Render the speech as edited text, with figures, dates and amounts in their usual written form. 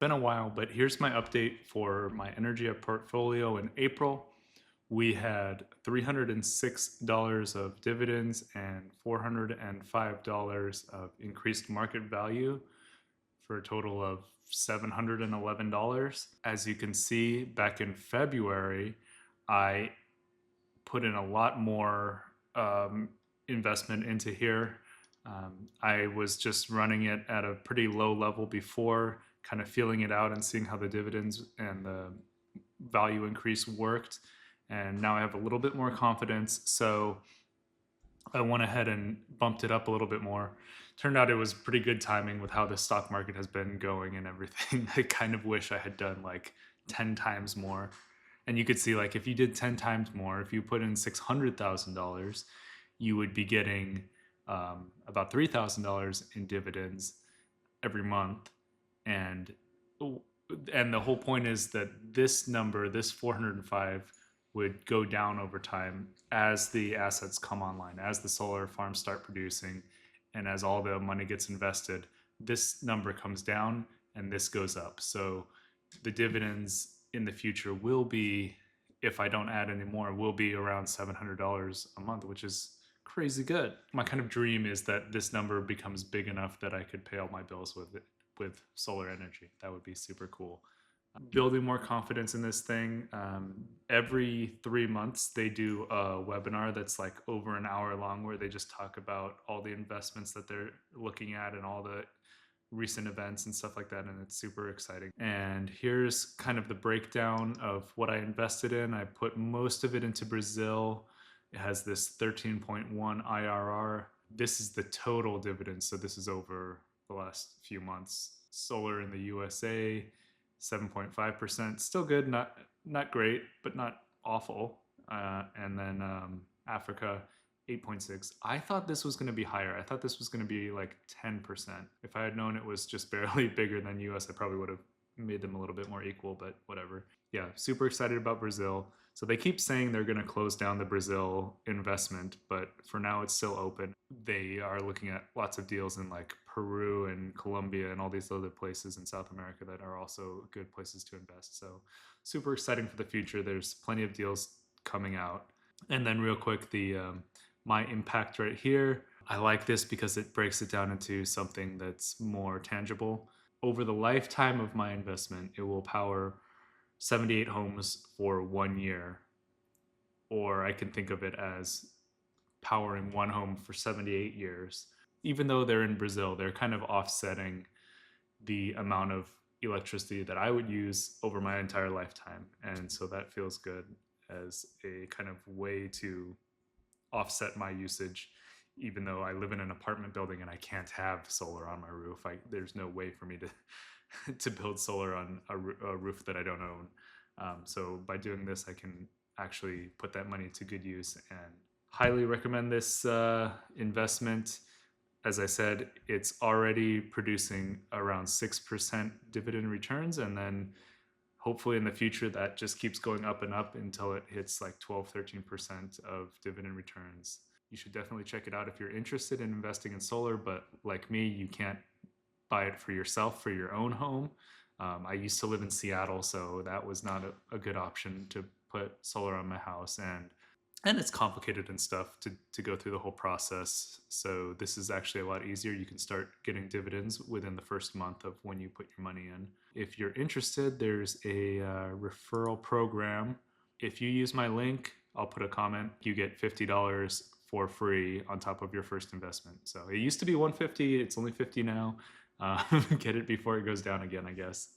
Been a while, but here's my update for my energy portfolio in April. We had $306 of dividends and $405 of increased market value for a total of $711. As you can see, back in February, I put in a lot more investment into here. I was just running it at a pretty low level before, kind of feeling it out and seeing how the dividends and the value increase worked. And now I have a little bit more confidence. So I went ahead and bumped it up a little bit more. Turned out it was pretty good timing with how the stock market has been going and everything. I kind of wish I had done like 10 times more. And you could see, like, if you did 10 times more, if you put in $600,000, you would be getting about $3,000 in dividends every month. And and the whole point is that this number, this 405, would go down over time as the assets come online, as the solar farms start producing, and as all the money gets invested. This number comes down and this goes up. So the dividends in the future will be, if I don't add any more, will be around $700 a month, which is crazy good. My kind of dream is that this number becomes big enough that I could pay all my bills with it, with solar energy. That would be super cool. Building more confidence in this thing. Every 3 months, they do a webinar that's like over an hour long where they just talk about all the investments that they're looking at and all the recent events and stuff like that. And it's super exciting. And here's kind of the breakdown of what I invested in. I put most of it into Brazil. It has this 13.1 IRR. This is the total dividend. So this is over the last few months. Solar in the USA, 7.5%. Still good, not great, but not awful. And then Africa, 8.6. I thought this was going to be higher. I thought this was going to be like 10%. If I had known it was just barely bigger than US, I probably would have made them a little bit more equal, but whatever. Yeah, super excited about Brazil. So they keep saying they're going to close down the Brazil investment, but for now it's still open. They are looking at lots of deals in like Peru and Colombia and all these other places in South America that are also good places to invest. So super exciting for the future. There's plenty of deals coming out. And then real quick, the my impact right here. I like this because it breaks it down into something that's more tangible. Over the lifetime of my investment, it will power 78 homes for 1 year. Or I can think of it as powering one home for 78 years. Even though they're in Brazil, they're kind of offsetting the amount of electricity that I would use over my entire lifetime. And so that feels good as a kind of way to offset my usage, even though I live in an apartment building and I can't have solar on my roof. There's no way for me to to build solar on a roof that I don't own. So by doing this, I can actually put that money to good use and highly recommend this investment. As I said, it's already producing around 6% dividend returns, and then hopefully in the future that just keeps going up and up until it hits like 12, 13% of dividend returns. You should definitely check it out if you're interested in investing in solar, but like me, you can't buy it for yourself for your own home. I used to live in Seattle, so that was not a good option to put solar on my house, and it's complicated and stuff to go through the whole process. So this is actually a lot easier. You can start getting dividends within the first month of when you put your money in. If you're interested, there's a referral program. If you use my link, I'll put a comment. You get $50 for free on top of your first investment. So it used to be $150. It's only $50 now. Get it before it goes down again, I guess.